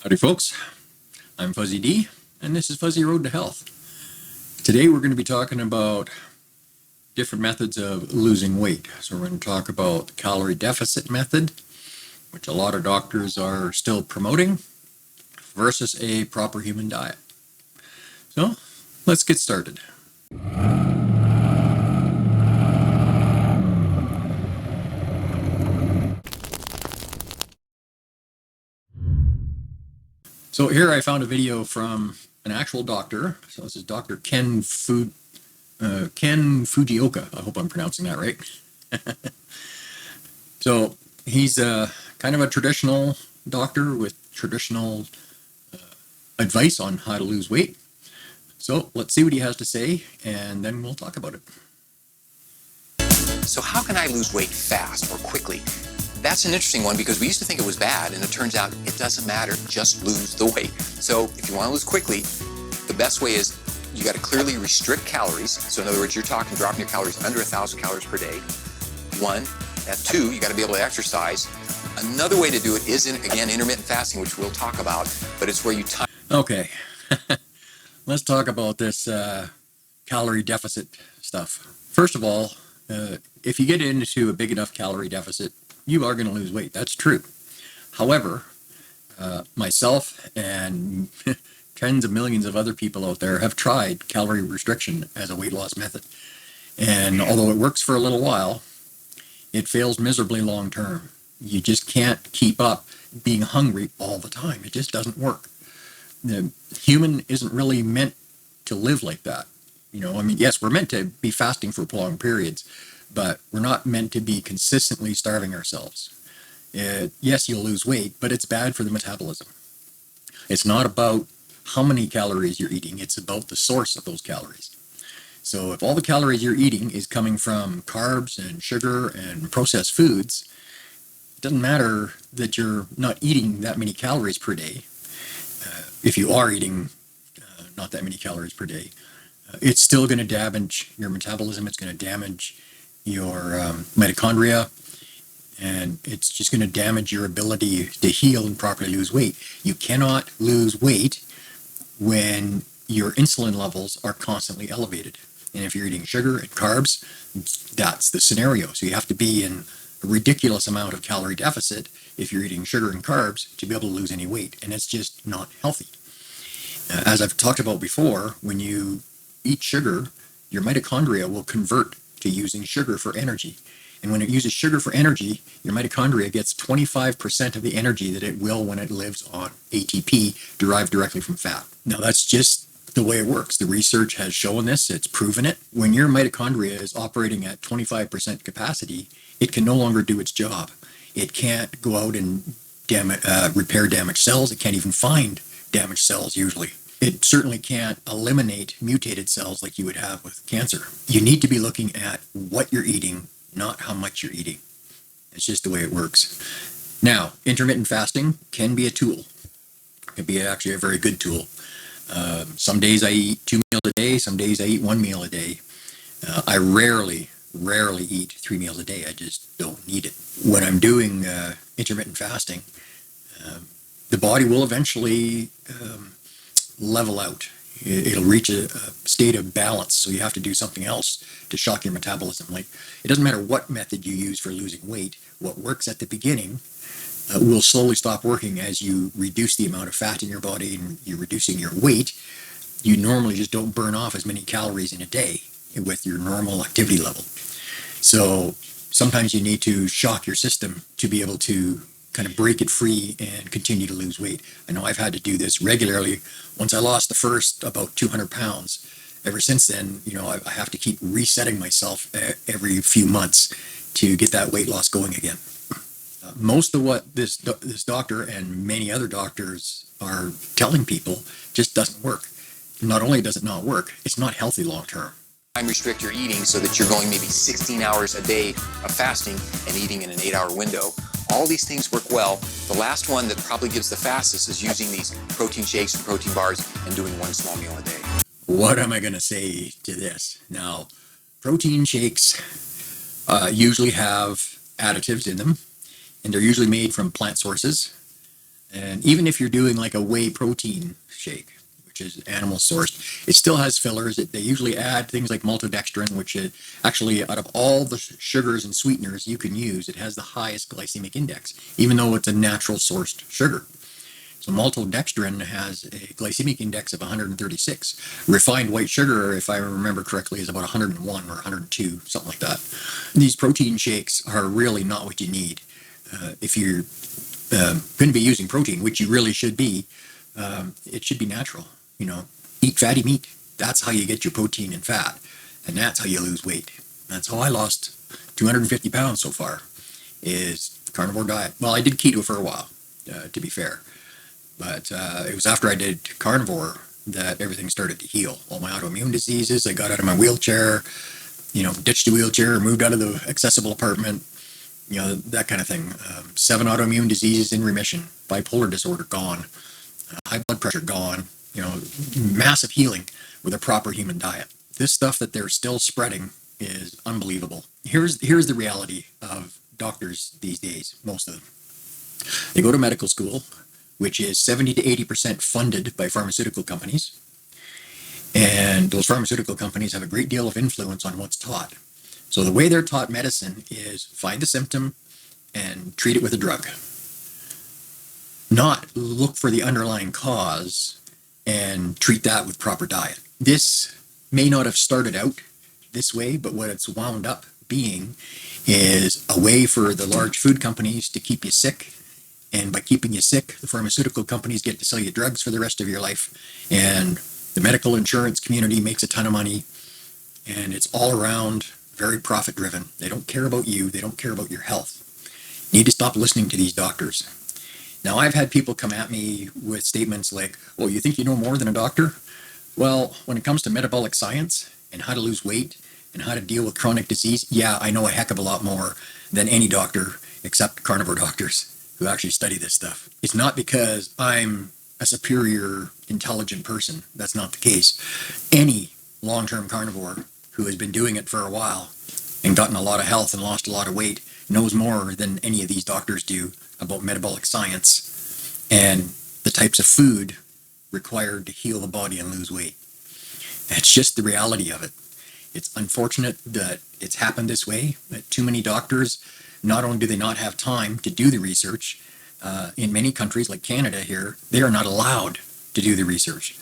Howdy folks, I'm Fuzzy D, and this is Fuzzy Road to Health. Today we're going to be talking about different methods of losing weight. So we're going to talk about the calorie deficit method, which a lot of doctors are still promoting, versus a proper human diet. So let's get started. So here I found a video from an actual doctor. So this is Dr. Ken Fujioka. I hope I'm pronouncing that right. So he's kind of a traditional doctor with traditional advice on how to lose weight. So let's see what he has to say, and then we'll talk about it. So how can I lose weight fast or quickly? That's an interesting one because we used to think it was bad, and it turns out it doesn't matter, just lose the weight. So if you want to lose quickly, the best way is you got to clearly restrict calories. So in other words, you're talking dropping your calories under 1,000 calories per day. One. Two, you got to be able to exercise. Another way to do it is, again, intermittent fasting, which we'll talk about, but it's where you time. Okay, let's talk about this calorie deficit stuff. First of all, if you get into a big enough calorie deficit, you are going to lose weight. That's true. However, myself and tens of millions of other people out there have tried calorie restriction as a weight loss method. And although it works for a little while, it fails miserably long term. You just can't keep up being hungry all the time. It just doesn't work. The human isn't really meant to live like that. Yes, we're meant to be fasting for prolonged periods, but we're not meant to be consistently starving ourselves. Yes, you'll lose weight, but it's bad for the metabolism. It's not about how many calories you're eating, it's about the source of those calories. So if all the calories you're eating is coming from carbs and sugar and processed foods, it doesn't matter that you're not eating that many calories per day. If you are eating not that many calories per day, it's still going to damage your metabolism. It's going to damage your mitochondria, and it's just going to damage your ability to heal and properly lose weight. You cannot lose weight when your insulin levels are constantly elevated. And if you're eating sugar and carbs, that's the scenario. So you have to be in a ridiculous amount of calorie deficit if you're eating sugar and carbs to be able to lose any weight. And it's just not healthy. As I've talked about before, when you eat sugar, your mitochondria will convert to using sugar for energy. And when it uses sugar for energy, your mitochondria gets 25% of the energy that it will when it lives on ATP derived directly from fat. Now, that's just the way it works. The research has shown this. It's proven it. When your mitochondria is operating at 25% capacity, it can no longer do its job. It can't go out and repair damaged cells. It can't even find damaged cells usually. It certainly can't eliminate mutated cells like you would have with cancer. You need to be looking at what you're eating, not how much you're eating. It's just the way it works. Now, intermittent fasting can be a tool. It can be actually a very good tool. Some days I eat 2 meals a day. Some days I eat 1 meal a day. I rarely eat 3 meals a day. I just don't need it. When I'm doing intermittent fasting, the body will eventually level out. It'll reach a state of balance, so you have to do something else to shock your metabolism. Like, it doesn't matter what method you use for losing weight. What works at the beginning will slowly stop working as you reduce the amount of fat in your body and you're reducing your weight. You normally just don't burn off as many calories in a day with your normal activity level. So sometimes you need to shock your system to be able to kind of break it free and continue to lose weight. I know I've had to do this regularly. Once I lost the first about 200 pounds, ever since then, I have to keep resetting myself every few months to get that weight loss going again. Most of what this doctor and many other doctors are telling people just doesn't work. Not only does it not work, it's not healthy long term. Time restrict your eating so that you're going maybe 16 hours a day of fasting and eating in an 8-hour window. All these things work well. The last one that probably gives the fastest is using these protein shakes and protein bars and doing 1 small meal a day. What am I going to say to this? Now, protein shakes usually have additives in them, and they're usually made from plant sources. And even if you're doing like a whey protein shake, which is animal sourced, it still has fillers. They usually add things like maltodextrin, which actually, out of all the sugars and sweeteners you can use, it has the highest glycemic index, even though it's a natural sourced sugar. So maltodextrin has a glycemic index of 136. Refined white sugar, if I remember correctly, is about 101 or 102, something like that. These protein shakes are really not what you need. If you're going to be using protein, which you really should be, it should be natural. Eat fatty meat. That's how you get your protein and fat, and that's how you lose weight. That's how I lost 250 pounds so far, is carnivore diet. Well, I did keto for a while, to be fair, but it was after I did carnivore that everything started to heal. All my autoimmune diseases, I got out of my wheelchair, ditched the wheelchair, moved out of the accessible apartment, that kind of thing. 7 autoimmune diseases in remission, bipolar disorder gone, high blood pressure gone, massive healing with a proper human diet. This stuff that they're still spreading is unbelievable. Here's the reality of doctors these days, most of them. They go to medical school, which is 70 to 80% funded by pharmaceutical companies. And those pharmaceutical companies have a great deal of influence on what's taught. So the way they're taught medicine is find the symptom and treat it with a drug. Not look for the underlying cause and treat that with proper diet. This may not have started out this way, but what it's wound up being is a way for the large food companies to keep you sick. And by keeping you sick, the pharmaceutical companies get to sell you drugs for the rest of your life. And the medical insurance community makes a ton of money. And it's all around very profit driven. They don't care about you. They don't care about your health. You need to stop listening to these doctors. Now, I've had people come at me with statements like, well, you think you know more than a doctor? Well, when it comes to metabolic science and how to lose weight and how to deal with chronic disease, yeah, I know a heck of a lot more than any doctor except carnivore doctors who actually study this stuff. It's not because I'm a superior, intelligent person. That's not the case. Any long-term carnivore who has been doing it for a while and gotten a lot of health and lost a lot of weight knows more than any of these doctors do about metabolic science and the types of food required to heal the body and lose weight. That's just the reality of it. It's unfortunate that it's happened this way, that too many doctors, not only do they not have time to do the research, in many countries like Canada here, they are not allowed to do the research.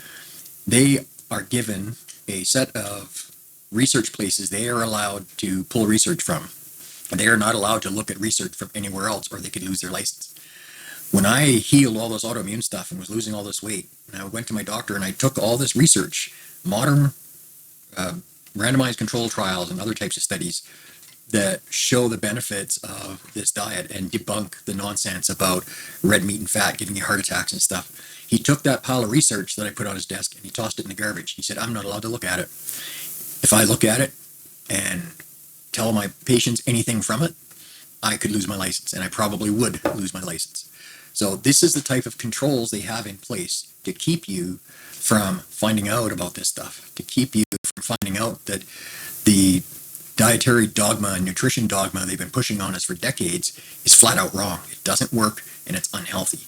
They are given a set of research places they are allowed to pull research from. They are not allowed to look at research from anywhere else or they could lose their license. When I healed all this autoimmune stuff and was losing all this weight, and I went to my doctor and I took all this research, modern randomized control trials and other types of studies that show the benefits of this diet and debunk the nonsense about red meat and fat giving you heart attacks and stuff. He took that pile of research that I put on his desk and he tossed it in the garbage. He said, I'm not allowed to look at it. If I look at it and tell my patients anything from it, I could lose my license, and I probably would lose my license. So this is the type of controls they have in place to keep you from finding out about this stuff, to keep you from finding out that the dietary dogma and nutrition dogma they've been pushing on us for decades is flat out wrong. It doesn't work, and it's unhealthy.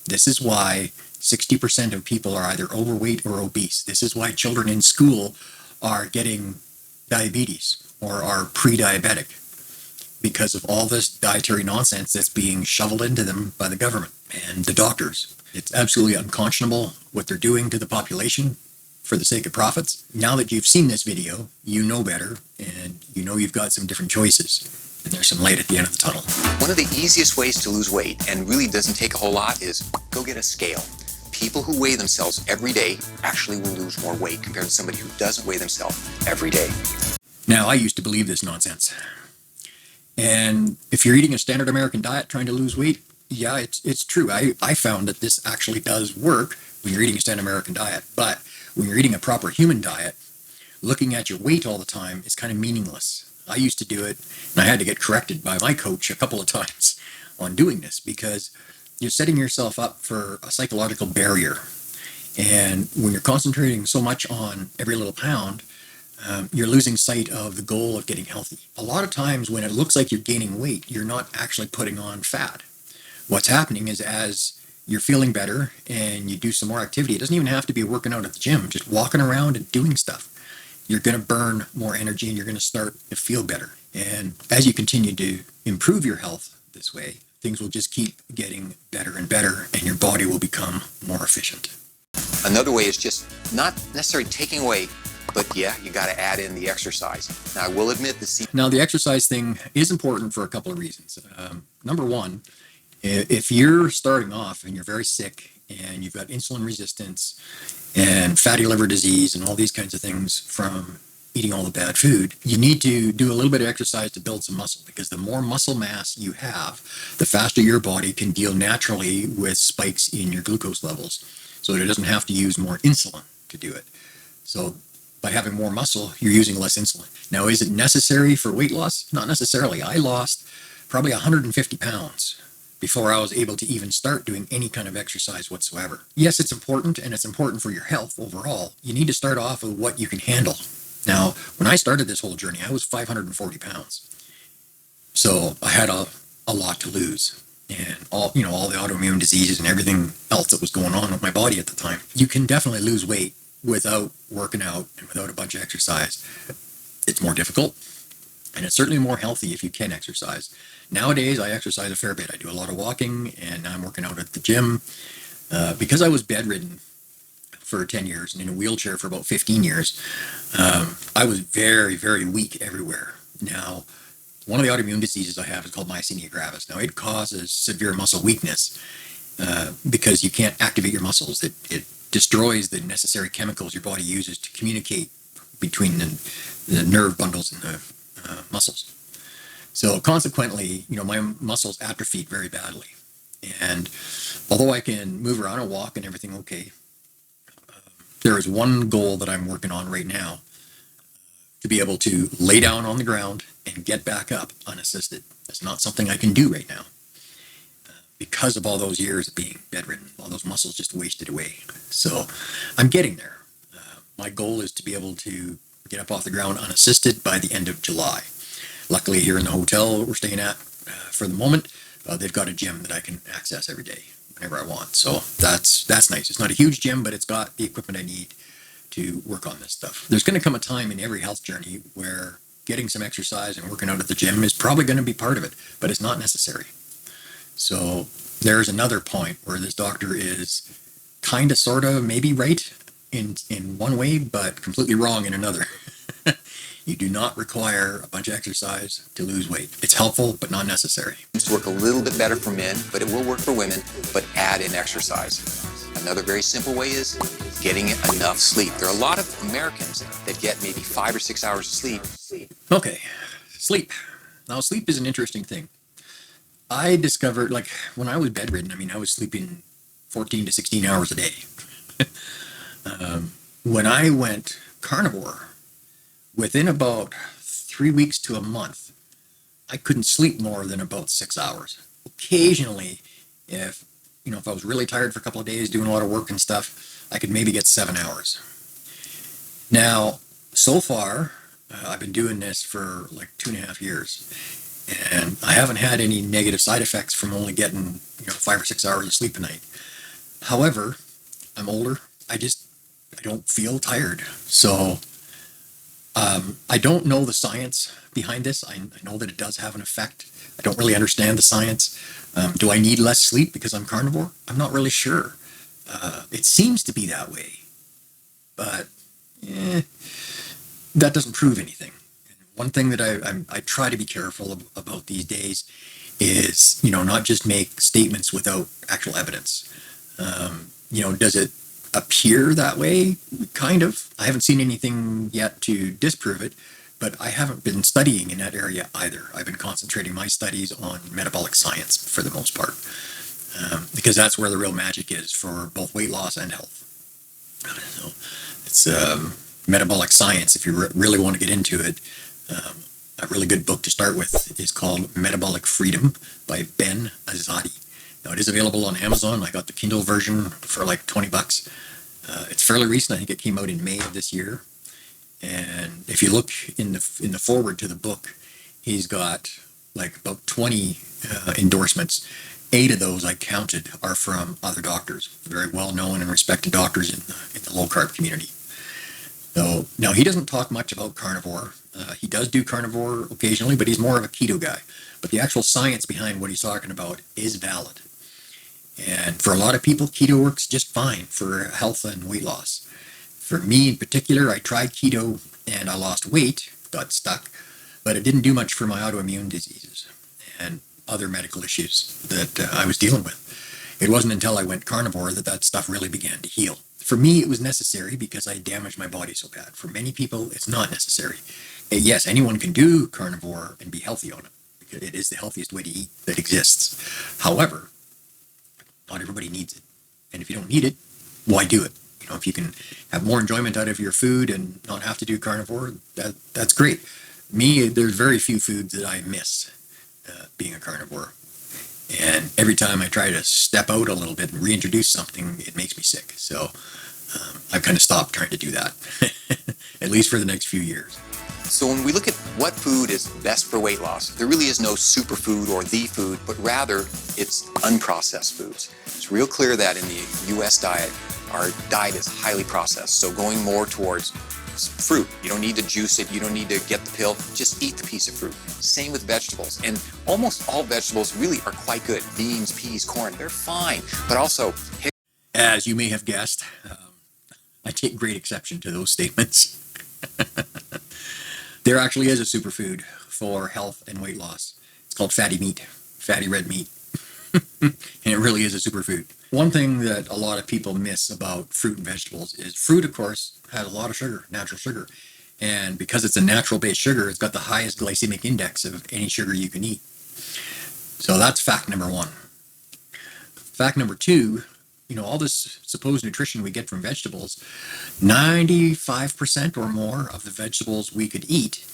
This is why 60% of people are either overweight or obese. This is why children in school are getting diabetes or are pre-diabetic, because of all this dietary nonsense that's being shoveled into them by the government and the doctors. It's absolutely unconscionable what they're doing to the population for the sake of profits. Now that you've seen this video, you know better, and you know you've got some different choices, and there's some light at the end of the tunnel. One of the easiest ways to lose weight, and really doesn't take a whole lot, is go get a scale. People who weigh themselves every day actually will lose more weight compared to somebody who doesn't weigh themselves every day. Now, I used to believe this nonsense. And if you're eating a standard American diet trying to lose weight, yeah, it's true. I found that this actually does work when you're eating a standard American diet. But when you're eating a proper human diet, looking at your weight all the time is kind of meaningless. I used to do it, and I had to get corrected by my coach a couple of times on doing this, because you're setting yourself up for a psychological barrier. And when you're concentrating so much on every little pound, you're losing sight of the goal of getting healthy. A lot of times when it looks like you're gaining weight, you're not actually putting on fat. What's happening is as you're feeling better and you do some more activity. It doesn't even have to be working out at the gym, just walking around and doing stuff. You're going to burn more energy and you're going to start to feel better. And as you continue to improve your health this way, things will just keep getting better and better, and your body will become more efficient. Another way is just not necessarily taking away, but yeah, you got to add in the exercise. Now, I will admit Now, the exercise thing is important for a couple of reasons. Number one, if you're starting off and you're very sick and you've got insulin resistance and fatty liver disease and all these kinds of things from eating all the bad food, you need to do a little bit of exercise to build some muscle, because the more muscle mass you have, the faster your body can deal naturally with spikes in your glucose levels, so that it doesn't have to use more insulin to do it. So by having more muscle, you're using less insulin. Now, is it necessary for weight loss? Not necessarily. I lost probably 150 pounds before I was able to even start doing any kind of exercise whatsoever. Yes, it's important, and it's important for your health overall. You need to start off with what you can handle. Now, when I started this whole journey, I was 540 pounds. So I had a lot to lose, and all the autoimmune diseases and everything else that was going on with my body at the time. You can definitely lose weight without working out and without a bunch of exercise. It's more difficult, and it's certainly more healthy if you can exercise. Nowadays, I exercise a fair bit. I do a lot of walking, and now I'm working out at the gym. Because I was bedridden for 10 years and in a wheelchair for about 15 years, I was very, very weak everywhere. Now, one of the autoimmune diseases I have is called myasthenia gravis. Now, it causes severe muscle weakness because you can't activate your muscles. It destroys the necessary chemicals your body uses to communicate between the nerve bundles and the muscles. So consequently, my muscles atrophied very badly. And although I can move around and walk and everything okay, there is one goal that I'm working on right now, to be able to lay down on the ground and get back up unassisted. That's not something I can do right now because of all those years of being bedridden. All those muscles just wasted away. So I'm getting there. My goal is to be able to get up off the ground unassisted by the end of July. Luckily, here in the hotel we're staying at for the moment, they've got a gym that I can access every day whenever I want. So that's nice. It's not a huge gym, but it's got the equipment I need to work on this stuff. There's going to come a time in every health journey where getting some exercise and working out at the gym is probably going to be part of it, but it's not necessary. So there's another point where this doctor is kind of, sort of, maybe right in one way, but completely wrong in another. You do not require a bunch of exercise to lose weight. It's helpful, but not necessary. It seems to work a little bit better for men, but it will work for women, but add in exercise. Another very simple way is getting enough sleep. There are a lot of Americans that get maybe 5 or 6 hours of sleep. Okay, sleep. Now, sleep is an interesting thing. I discovered, when I was bedridden, I was sleeping 14 to 16 hours a day. When I went carnivore, within about 3 weeks to a month, I couldn't sleep more than about 6 hours. Occasionally, if I was really tired for a couple of days doing a lot of work and stuff, I could maybe get 7 hours. Now, so far, I've been doing this for 2.5 years, and I haven't had any negative side effects from only getting 5 or 6 hours of sleep a night. However, I'm older. I don't feel tired. So I don't know the science behind this. I know that it does have an effect. I don't really understand the science. Do I need less sleep because I'm carnivore? I'm not really sure. It seems to be that way, but that doesn't prove anything. One thing that I try to be careful about these days is, not just make statements without actual evidence. Does it appear that way? Kind of. I haven't seen anything yet to disprove it, but I haven't been studying in that area either. I've been concentrating my studies on metabolic science for the most part, because that's where the real magic is for both weight loss and health. So it's metabolic science. If you really want to get into it, a really good book to start with is called Metabolic Freedom by Ben Azadi. Now, it is available on Amazon. I got the Kindle version for $20. It's fairly recent. I think it came out in May of this year. And if you look in the foreword to the book, he's got about 20 endorsements 8 of those I counted are from other doctors, very well known and respected doctors in the low carb community. So now he doesn't talk much about carnivore. He does do carnivore occasionally, but he's more of a keto guy. But the actual science behind what he's talking about is valid. And for a lot of people, keto works just fine for health and weight loss. For me in particular, I tried keto and I lost weight, got stuck, but it didn't do much for my autoimmune diseases and other medical issues that I was dealing with. It wasn't until I went carnivore that stuff really began to heal. For me, it was necessary because I damaged my body so bad. For many people, it's not necessary. Yes, anyone can do carnivore and be healthy on it, because it is the healthiest way to eat that exists. However, not everybody needs it. And if you don't need it, why do it? If you can have more enjoyment out of your food and not have to do carnivore, that's great. Me, there's very few foods that I miss being a carnivore. And every time I try to step out a little bit and reintroduce something, it makes me sick. So I've kind of stopped trying to do that, at least for the next few years. So when we look at what food is best for weight loss, there really is no superfood or the food, but rather it's unprocessed foods. It's real clear that in the U.S. diet, our diet is highly processed. So going more towards fruit. You don't need to juice it. You don't need to get the pill. Just eat the piece of fruit. Same with vegetables. And almost all vegetables really are quite good. Beans, peas, corn, they're fine. But also, as you may have guessed, I take great exception to those statements. There actually is a superfood for health and weight loss. It's called fatty meat, fatty red meat. And it really is a superfood. One thing that a lot of people miss about fruit and vegetables is fruit, of course, has a lot of sugar, natural sugar. And because it's a natural-based sugar, it's got the highest glycemic index of any sugar you can eat. So that's fact number one. Fact number two, all this supposed nutrition we get from vegetables, 95% or more of the vegetables we could eat,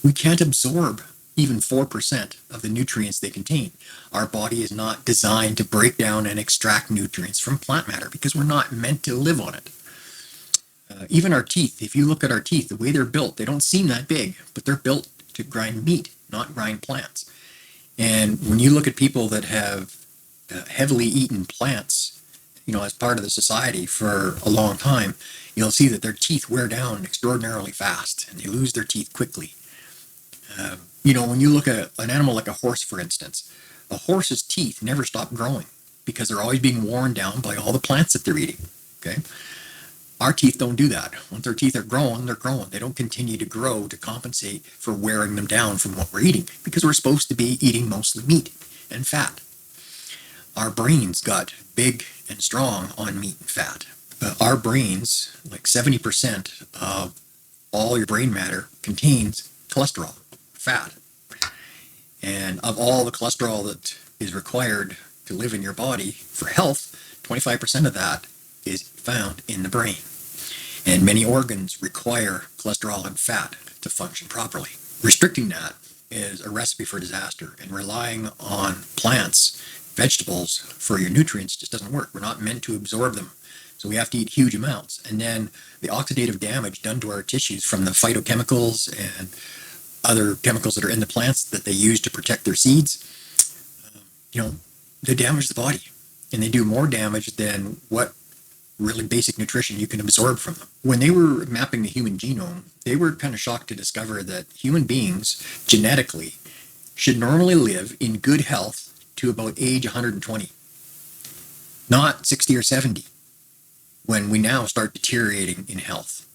we can't absorb even 4% of the nutrients they contain. Our body is not designed to break down and extract nutrients from plant matter because we're not meant to live on it. Even our teeth, if you look at our teeth, the way they're built, they don't seem that big, but they're built to grind meat, not grind plants. And when you look at people that have heavily eaten plants, as part of the society for a long time, you'll see that their teeth wear down extraordinarily fast and they lose their teeth quickly. When you look at an animal like a horse, for instance, a horse's teeth never stop growing because they're always being worn down by all the plants that they're eating. Okay. Our teeth don't do that. Once our teeth are growing, they're growing. They don't continue to grow to compensate for wearing them down from what we're eating because we're supposed to be eating mostly meat and fat. Our brains got big and strong on meat and fat. Our brains, like 70% of all your brain matter contains cholesterol, fat. And of all the cholesterol that is required to live in your body for health, 25% of that is found in the brain. And many organs require cholesterol and fat to function properly. Restricting that is a recipe for disaster, and relying on plants, vegetables for your nutrients just doesn't work. We're not meant to absorb them. So we have to eat huge amounts. And then the oxidative damage done to our tissues from the phytochemicals and other chemicals that are in the plants that they use to protect their seeds, they damage the body. And they do more damage than what really basic nutrition you can absorb from them. When they were mapping the human genome, they were kind of shocked to discover that human beings genetically should normally live in good health to about age 120, not 60 or 70, when we now start deteriorating in health.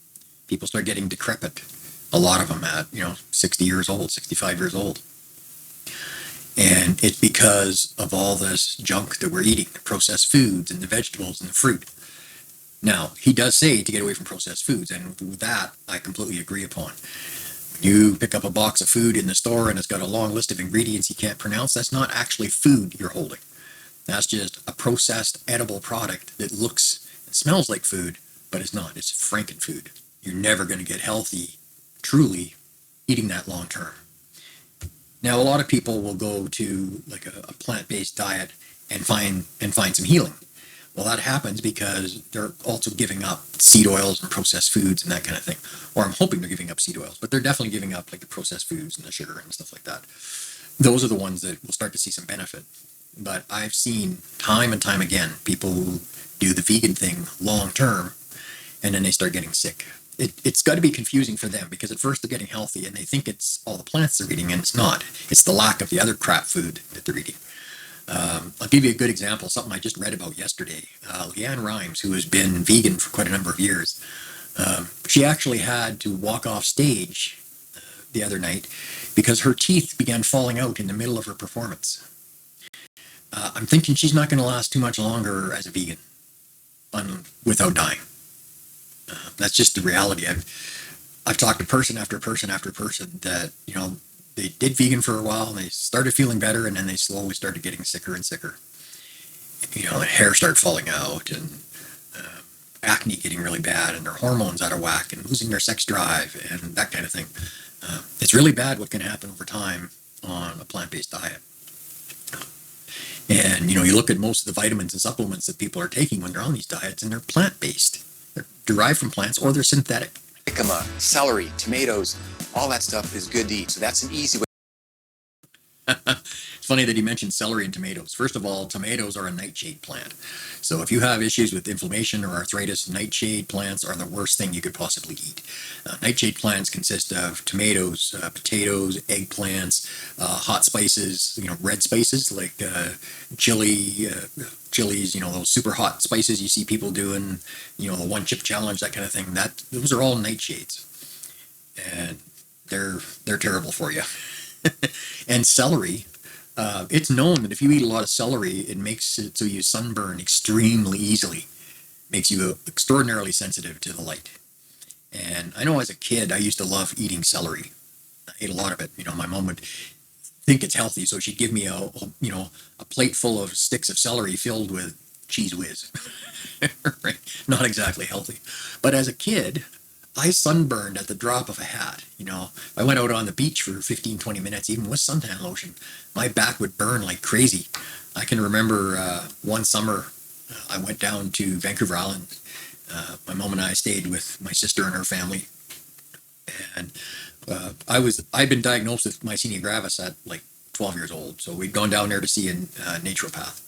People start getting decrepit, a lot of them at 60 years old, 65 years old. And it's because of all this junk that we're eating, the processed foods and the vegetables and the fruit. Now, he does say to get away from processed foods, and that I completely agree upon. You pick up a box of food in the store and it's got a long list of ingredients you can't pronounce. That's not actually food you're holding. That's just a processed edible product that looks and smells like food, but it's not. It's frankenfood. You're never going to get healthy, truly, eating that long term. Now, a lot of people will go to like a plant-based diet and find some healing. Well, that happens because they're also giving up seed oils and processed foods and that kind of thing. Or I'm hoping they're giving up seed oils, but they're definitely giving up like the processed foods and the sugar and stuff like that. Those are the ones that will start to see some benefit. but I've seen time and time again people who do the vegan thing long term and then they start getting sick. It's got to be confusing for them because at first they're getting healthy and they think it's all the plants they're eating, and it's not. It's the lack of the other crap food that they're eating. I'll give you a good example, something I just read about yesterday. Leanne Rimes, who has been vegan for quite a number of years, she actually had to walk off stage the other night because her teeth began falling out in the middle of her performance. I'm thinking she's not going to last too much longer as a vegan without dying. That's just the reality. I've talked to person after person after person that, they did vegan for a while and they started feeling better and then they slowly started getting sicker and sicker. The hair started falling out and acne getting really bad and their hormones out of whack and losing their sex drive and that kind of thing. It's really bad what can happen over time on a plant-based diet. And, you look at most of the vitamins and supplements that people are taking when they're on these diets and they're plant-based. They're derived from plants or they're synthetic. Celery, tomatoes, all that stuff is good to eat. So that's an easy way. It's funny that he mentioned celery and tomatoes. First of all, tomatoes are a nightshade plant. So if you have issues with inflammation or arthritis, nightshade plants are the worst thing you could possibly eat. Nightshade plants consist of tomatoes, potatoes, eggplants, hot spices, red spices like chilies, those super hot spices you see people doing, the one chip challenge, that kind of thing. Those are all nightshades. And they're terrible for you. And celery, it's known that if you eat a lot of celery, it makes it so you sunburn extremely easily. Makes you extraordinarily sensitive to the light. And I know as a kid, I used to love eating celery. I ate a lot of it. My mom would think it's healthy, so she'd give me a plate full of sticks of celery filled with Cheese Whiz. Right? Not exactly healthy. But as a kid, I sunburned at the drop of a hat. I went out on the beach for 15, 20 minutes, even with suntan lotion. My back would burn like crazy. I can remember one summer I went down to Vancouver Island. My mom and I stayed with my sister and her family. And I'd been diagnosed with myasthenia gravis at like 12 years old. So we'd gone down there to see a naturopath.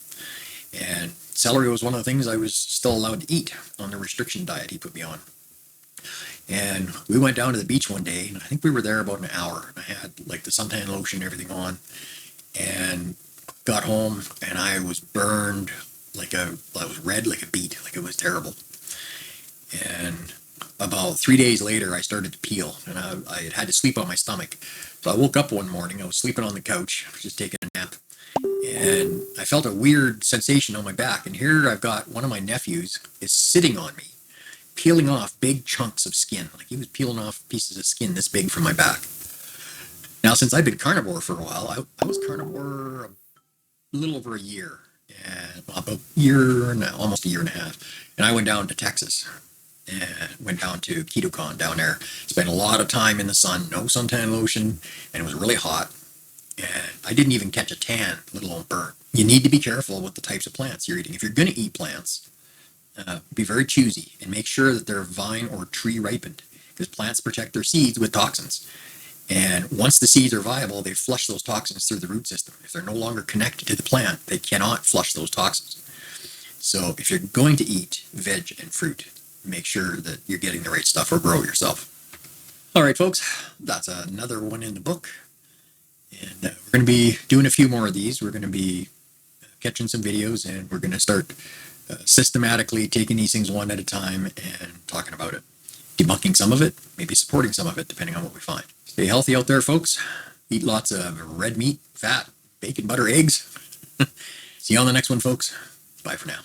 And celery was one of the things I was still allowed to eat on the restriction diet he put me on. And we went down to the beach one day, and I think we were there about an hour. I had like the suntan lotion and everything on, and got home, and I was burned I was red like a beet, like it was terrible. And about 3 days later, I started to peel, and I had to sleep on my stomach. So I woke up one morning, I was sleeping on the couch, just taking a nap, and I felt a weird sensation on my back. And here I've got one of my nephews is sitting on me, peeling off big chunks of skin. Like he was peeling off pieces of skin this big from my back. Now, since I've been carnivore for a while, I was carnivore a little over a year, and about a year now, almost a year and a half. And I went down to Texas and went down to KetoCon down there. Spent a lot of time in the sun, no suntan lotion, and it was really hot. And I didn't even catch a tan, let alone burn. You need to be careful with the types of plants you're eating. If you're going to eat plants, be very choosy and make sure that they're vine or tree ripened, because plants protect their seeds with toxins. And once the seeds are viable, they flush those toxins through the root system. If they're no longer connected to the plant, they cannot flush those toxins. So if you're going to eat veg and fruit, make sure that you're getting the right stuff or grow yourself. All right, folks, that's another one in the book. And we're going to be doing a few more of these. We're going to be catching some videos, and we're going to start systematically taking these things one at a time and talking about it. Debunking some of it, maybe supporting some of it, depending on what we find. Stay healthy out there, folks. Eat lots of red meat, fat, bacon, butter, eggs. See you on the next one, folks. Bye for now.